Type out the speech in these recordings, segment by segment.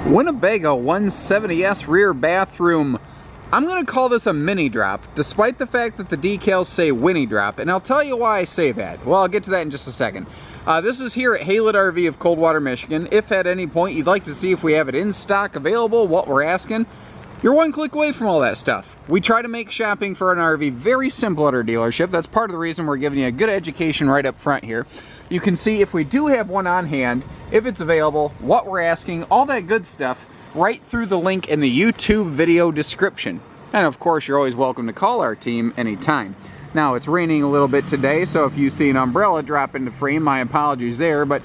Winnebago 170S rear bathroom. I'm going to call this a mini drop, despite the fact that the decals say Winnie Drop, and I'll tell you why I say that. Well, I'll get to that in just a second. This is here at HaylettRV of Coldwater, Michigan. If at any point you'd like to see if we have it in stock, available, what we're asking, you're one click away from all that stuff. We try to make shopping for an RV very simple at our dealership. That's part of the reason we're giving you a good education right up front here. You can see if we do have one on hand, if it's available, what we're asking, all that good stuff, right through the link in the YouTube video description. And of course, you're always welcome to call our team anytime. Now, it's raining a little bit today, so if you see an umbrella drop into frame, my apologies there, but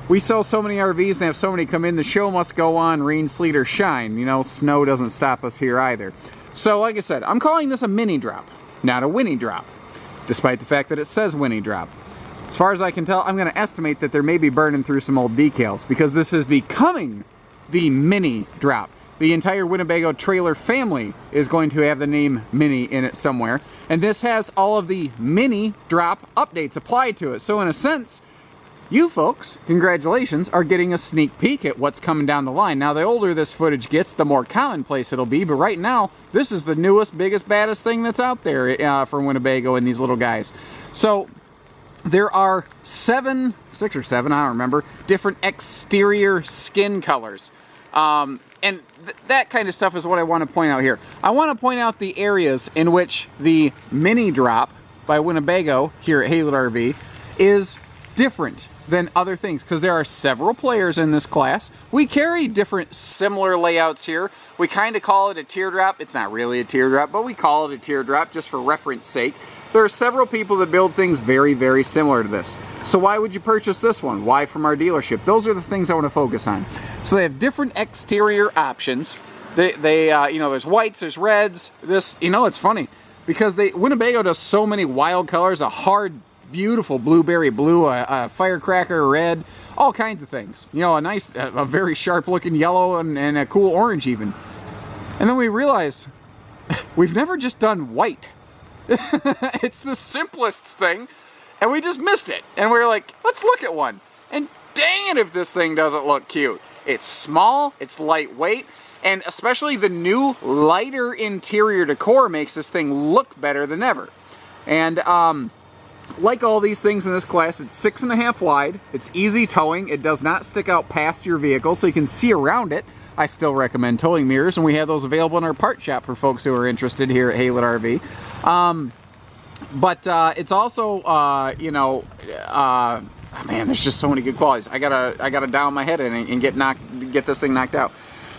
we sell so many RVs and have so many come in, the show must go on, rain, sleet, or shine. You know, snow doesn't stop us here either. So, like I said, I'm calling this a mini drop, not a Winnie drop, despite the fact that it says Winnie drop. As far as I can tell, I'm going to estimate that there may be burning through some old decals, because this is becoming the mini drop. The entire Winnebago trailer family is going to have the name Minnie in it somewhere. And this has all of the mini drop updates applied to it. So in a sense, you folks, congratulations, are getting a sneak peek at what's coming down the line. Now, the older this footage gets, the more commonplace it'll be. But right now, this is the newest, biggest, baddest thing that's out there for Winnebago and these little guys. So there are 6 or 7, I don't remember, different exterior skin colors. And that kind of stuff is what I want to point out here. I want to point out the areas in which the mini drop by Winnebago here at HaylettRV is different than other things, because there are several players in this class. We carry different similar layouts here. We kind of call it a teardrop. It's not really a teardrop, but we call it a teardrop just for reference sake. There are several people that build things very, very similar to this. So why would you purchase this one? Why from our dealership? Those are the things I want to focus on. So they have different exterior options. You know, there's whites, there's reds. This, you know, it's funny because Winnebago does so many wild colors, a hard, beautiful blueberry blue, a firecracker red, all kinds of things. You know, a very sharp looking yellow and a cool orange even. And then we realized we've never just done white. It's the simplest thing, and we just missed it. And we were like, let's look at one. And dang it if this thing doesn't look cute. It's small, it's lightweight, and especially the new lighter interior decor makes this thing look better than ever. And like all these things in this class, it's 6.5 wide, it's easy towing, it does not stick out past your vehicle, so you can see around it. I still recommend towing mirrors, and we have those available in our part shop for folks who are interested here at HaylettRV. But it's also, you know, man, there's just so many good qualities. I gotta down my head in and get this thing knocked out.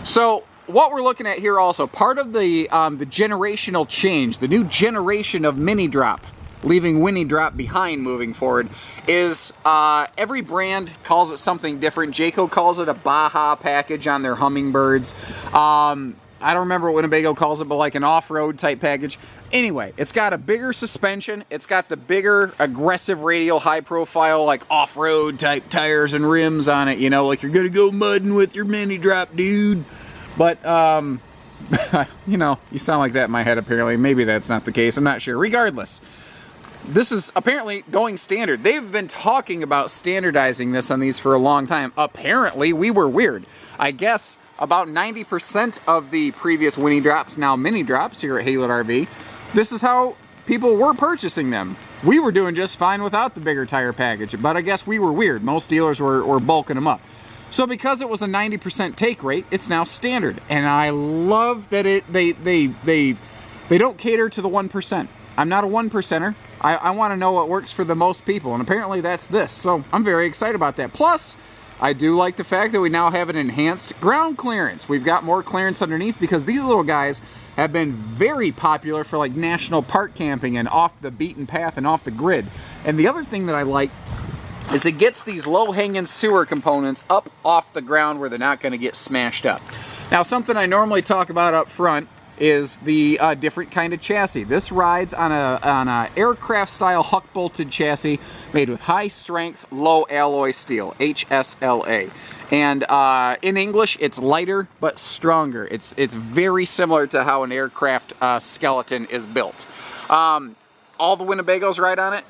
So what we're looking at here also, part of the generational change, the new generation of mini drop, leaving Winnie Drop behind moving forward, is every brand calls it something different. Jayco calls it a Baja package on their Hummingbirds. I don't remember what Winnebago calls it, but like an off-road type package. Anyway, it's got a bigger suspension. It's got the bigger, aggressive radial, high-profile, like off-road type tires and rims on it. You know, like you're gonna go mudding with your mini drop, dude. But you know, you sound like that in my head. Apparently, maybe that's not the case. I'm not sure. Regardless, this is apparently going standard. They've been talking about standardizing this on these for a long time. Apparently, we were weird. I guess about 90% of the previous Winnie Drops, now mini drops here at HaylettRV, this is how people were purchasing them. We were doing just fine without the bigger tire package, but I guess we were weird. Most dealers were bulking them up. So because it was a 90% take rate, it's now standard. And I love that they don't cater to the 1%. I'm not a 1%er. I want to know what works for the most people, and apparently that's this. So I'm very excited about that. Plus, I do like the fact that we now have an enhanced ground clearance. We've got more clearance underneath because these little guys have been very popular for like national park camping and off the beaten path and off the grid. And the other thing that I like is it gets these low-hanging sewer components up off the ground where they're not going to get smashed up. Now, something I normally talk about up front is the different kind of chassis. This rides on a aircraft-style huck-bolted chassis made with high-strength, low-alloy steel, HSLA. And in English, it's lighter but stronger. It's very similar to how an aircraft skeleton is built. All the Winnebagos ride on it.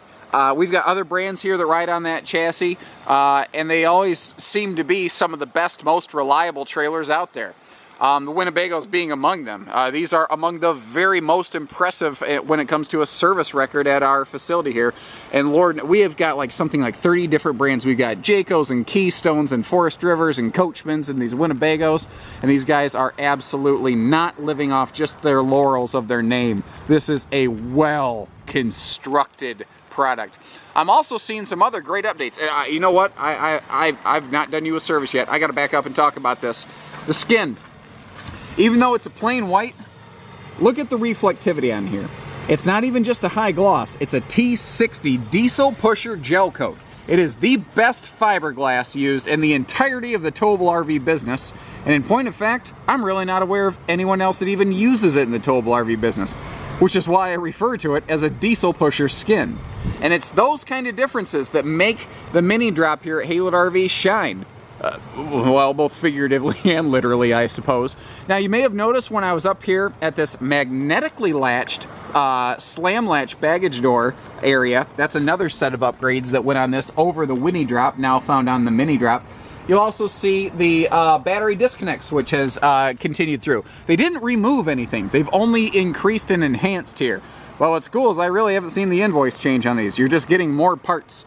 We've got other brands here that ride on that chassis, and they always seem to be some of the best, most reliable trailers out there. The Winnebagos being among them. These are among the very most impressive when it comes to a service record at our facility here. And Lord, we have got like something like 30 different brands. We've got Jaycos and Keystones and Forest Rivers and Coachmans and these Winnebagos. And these guys are absolutely not living off just their laurels of their name. This is a well-constructed product. I'm also seeing some other great updates. And you know what? I've not done you a service yet. I got to back up and talk about this. The skin. Even though it's a plain white, look at the reflectivity on here. It's not even just a high gloss. It's a T60 diesel pusher gel coat. It is the best fiberglass used in the entirety of the towable RV business. And in point of fact, I'm really not aware of anyone else that even uses it in the towable RV business, which is why I refer to it as a diesel pusher skin. And it's those kind of differences that make the mini drop here at HaylettRV shine. Well, both figuratively and literally, I suppose. Now, you may have noticed when I was up here at this magnetically latched slam latch baggage door area, that's another set of upgrades that went on this over the Winnie drop, now found on the mini drop. You'll also see the battery disconnect switch has continued through. They didn't remove anything. They've only increased and enhanced here. Well, what's cool is I really haven't seen the invoice change on these. You're just getting more parts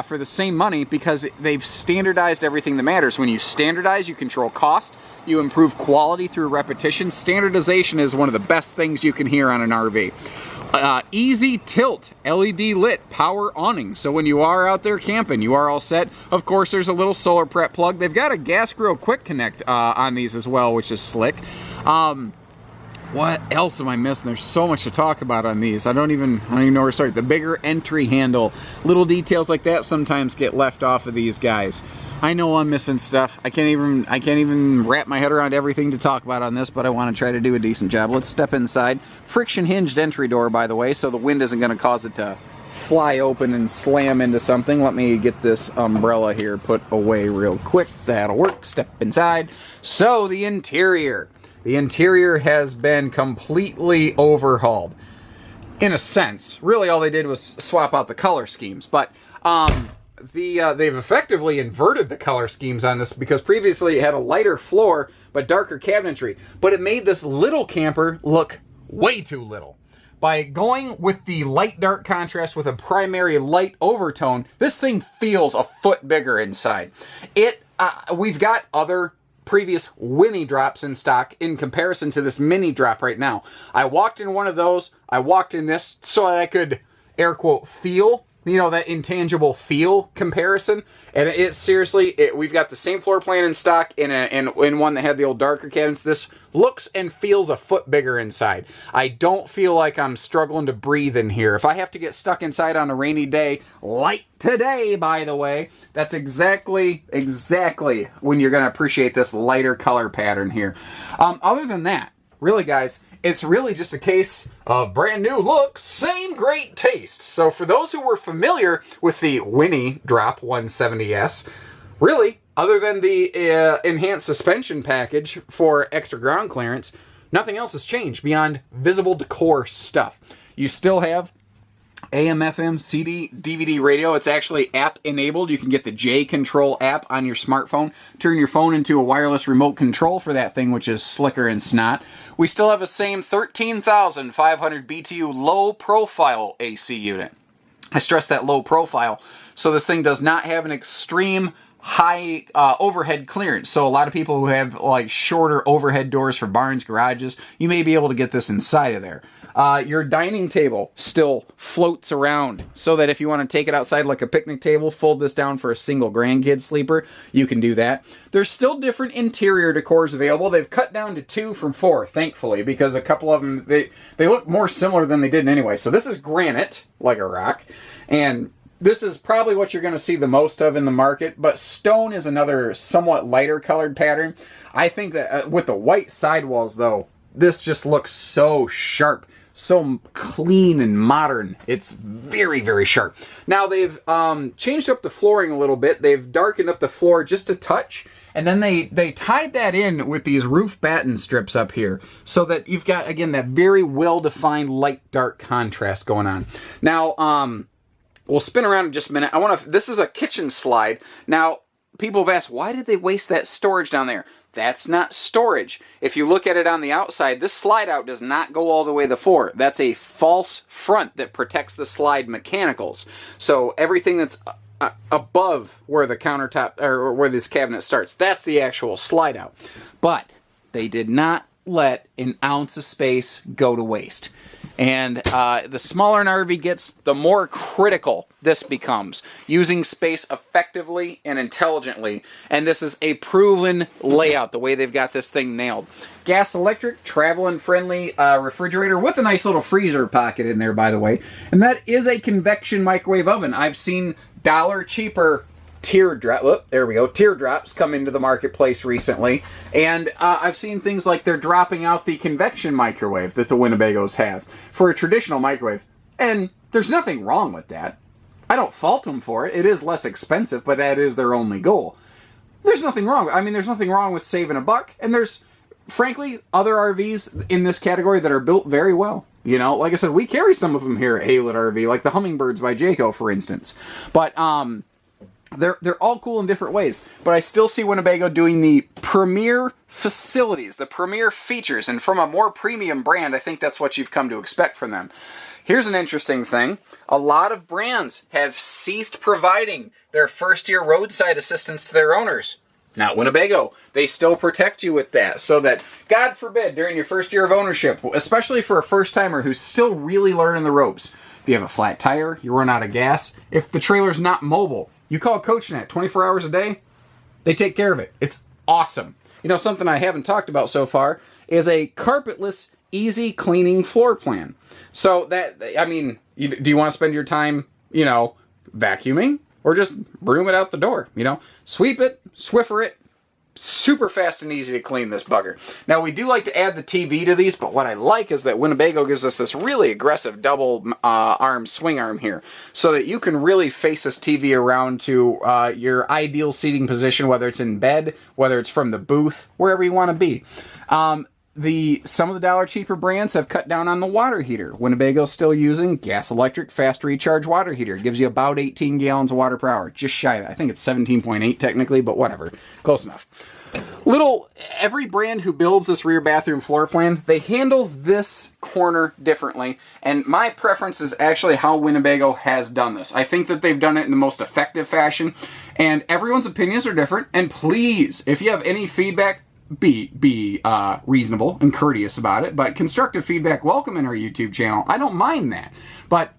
for the same money because they've standardized everything that matters. When you standardize, you control cost, you improve quality through repetition. Standardization is one of the best things you can hear on an RV. Easy tilt, LED lit, power awning. So when you are out there camping, you are all set. Of course, there's a little solar prep plug. They've got a gas grill quick connect on these as well, which is slick. What else am I missing? There's so much to talk about on these. I don't even know where to start. The bigger entry handle, little details like that sometimes get left off of these guys. I know I'm missing stuff. I can't even wrap my head around everything to talk about on this, but I want to try to do a decent job. Let's step inside. Friction hinged entry door, by the way, so the wind isn't going to cause it to fly open and slam into something. Let me get this umbrella here put away real quick. That'll work. Step inside. So the interior. The interior has been completely overhauled. In a sense. Really all they did was swap out the color schemes. But they've effectively inverted the color schemes on this because previously it had a lighter floor but darker cabinetry. But it made this little camper look way too little. By going with the light-dark contrast with a primary light overtone, this thing feels a foot bigger inside. We've got other previous Winnie drops in stock in comparison to this mini drop right now. I walked in one of those, I walked in this so that I could, air quote, feel, you know, that intangible feel comparison. And it seriously, we've got the same floor plan in stock in one that had the old darker cabinets. This looks and feels a foot bigger inside. I don't feel like I'm struggling to breathe in here. If I have to get stuck inside on a rainy day, like today, by the way, that's exactly when you're going to appreciate this lighter color pattern here. Other than that, really, guys, it's really just a case of brand new look, same great taste. So for those who were familiar with the Winnie Drop 170S, really, other than the enhanced suspension package for extra ground clearance, nothing else has changed beyond visible decor stuff. You still have AM, FM, CD, DVD radio. It's actually app enabled. You can get the J Control app on your smartphone. Turn your phone into a wireless remote control for that thing, which is slicker and snot. We still have the same 13,500 BTU low profile AC unit. I stress that low profile. So this thing does not have an extreme high overhead clearance. So a lot of people who have like shorter overhead doors for barns, garages, you may be able to get this inside of there. Your dining table still floats around so that if you want to take it outside like a picnic table, fold this down for a single grandkid sleeper, you can do that. There's still different interior decors available. They've cut down to 2 from 4, thankfully, because a couple of them, they look more similar than they did anyway. So this is granite, like a rock, and this is probably what you're going to see the most of in the market, but stone is another somewhat lighter colored pattern. I think that with the white sidewalls, though, this just looks so sharp, so clean and modern. It's very, very sharp. Now, they've changed up the flooring a little bit. They've darkened up the floor just a touch, and then they tied that in with these roof batten strips up here so that you've got, again, that very well-defined light-dark contrast going on. Now, We'll spin around in just a minute. This is a kitchen slide. Now, people have asked, why did they waste that storage down there? That's not storage. If you look at it on the outside, this slide out does not go all the way to the floor. That's a false front that protects the slide mechanicals. So everything that's above where the countertop, or where this cabinet starts, that's the actual slide out. But they did not let an ounce of space go to waste. And the smaller an RV gets, the more critical this becomes. Using space effectively and intelligently. And this is a proven layout, the way they've got this thing nailed. Gas electric, traveling friendly refrigerator with a nice little freezer pocket in there, by the way. And that is a convection microwave oven. I've seen dollar cheaper teardrops come into the marketplace recently, and I've seen things like they're dropping out the convection microwave that the Winnebagos have for a traditional microwave, and there's nothing wrong with that. I don't fault them for it. It is less expensive, but that is their only goal. There's nothing wrong. I mean, there's nothing wrong with saving a buck, and there's, frankly, other RVs in this category that are built very well. You know, like I said, we carry some of them here at HaylettRV, like the Hummingbirds by Jayco, for instance. But, they're all cool in different ways, but I still see Winnebago doing the premier facilities, the premier features, and from a more premium brand, I think that's what you've come to expect from them. Here's an interesting thing. A lot of brands have ceased providing their first-year roadside assistance to their owners. Not Winnebago. They still protect you with that, so that, God forbid, during your first year of ownership, especially for a first-timer who's still really learning the ropes, if you have a flat tire, you run out of gas, if the trailer's not mobile, you call CoachNet 24 hours a day, they take care of it. It's awesome. You know, something I haven't talked about so far is a carpetless, easy cleaning floor plan. So that, I mean, do you want to spend your time, you know, vacuuming? Or just broom it out the door, you know? Sweep it, Swiffer it. Super fast and easy to clean, this bugger. Now, we do like to add the TV to these, but what I like is that Winnebago gives us this really aggressive double arm swing arm here, so that you can really face this TV around to your ideal seating position, whether it's in bed, whether it's from the booth, wherever you want to be. Some of the dollar cheaper brands have cut down on the water heater. Winnebago's still using gas electric fast recharge water heater. It gives you about 18 gallons of water per hour. Just shy of that. I think it's 17.8 technically, but whatever. Close enough. Every brand who builds this rear bathroom floor plan, they handle this corner differently. And my preference is actually how Winnebago has done this. I think that they've done it in the most effective fashion. And everyone's opinions are different. And please, if you have any feedback, be reasonable and courteous about it, but constructive feedback welcome in our YouTube channel. I don't mind that. But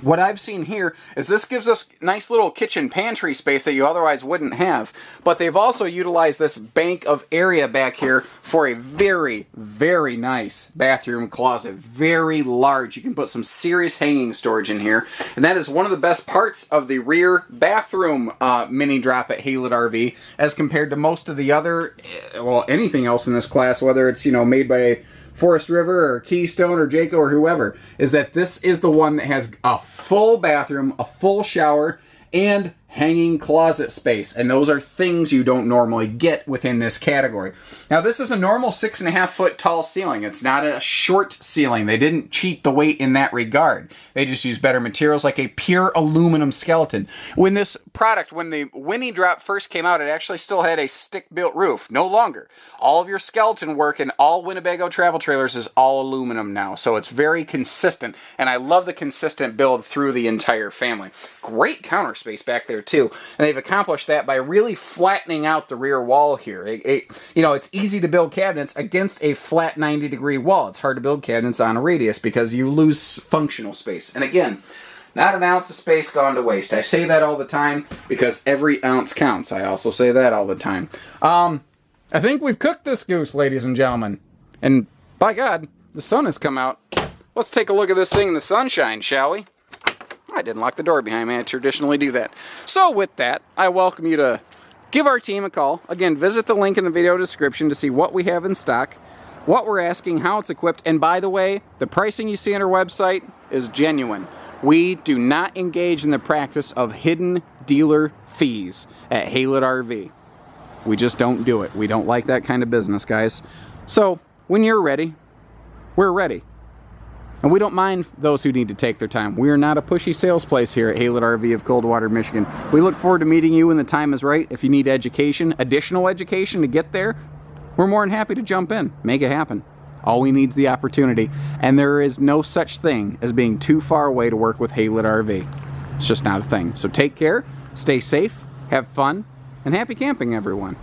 what I've seen here is this gives us nice little kitchen pantry space that you otherwise wouldn't have, but they've also utilized this bank of area back here for a very, very nice bathroom closet. Very large. You can put some serious hanging storage in here, and that is one of the best parts of the rear bathroom mini drop at HaylettRV as compared to most of the other, well, anything else in this class, whether it's, you know, made by Forest River or Keystone or Jayco or whoever, is that this is the one that has a full bathroom, a full shower, and hanging closet space. And those are things you don't normally get within this category. Now, this is a normal 6.5 foot tall ceiling. It's not a short ceiling. They didn't cheat the weight in that regard. They just used better materials, like a pure aluminum skeleton. When this product, when the Winnie Drop first came out, it actually still had a stick-built roof. No longer. All of your skeleton work in all Winnebago travel trailers is all aluminum now. So it's very consistent. And I love the consistent build through the entire family. Great counter space back there too. And they've accomplished that by really flattening out the rear wall here. You know, it's easy to build cabinets against a flat 90-degree wall. It's hard to build cabinets on a radius because you lose functional space. And again, not an ounce of space gone to waste. I say that all the time because every ounce counts. I also say that all the time. I think we've cooked this goose, ladies and gentlemen. And by God, the sun has come out. Let's take a look at this thing in the sunshine, shall we? I didn't lock the door behind me. I traditionally do that. So with that, I welcome you to give our team a call. Again, visit the link in the video description to see what we have in stock, what we're asking, how it's equipped. And by the way, the pricing you see on our website is genuine. We do not engage in the practice of hidden dealer fees at HaylettRV. We just don't do it. We don't like that kind of business, guys. So when you're ready, we're ready. And we don't mind those who need to take their time. We are not a pushy sales place here at HaylettRV of Coldwater, Michigan. We look forward to meeting you when the time is right. If you need education, additional education to get there, we're more than happy to jump in, make it happen. All we need is the opportunity. And there is no such thing as being too far away to work with HaylettRV. It's just not a thing. So take care, stay safe, have fun, and happy camping, everyone.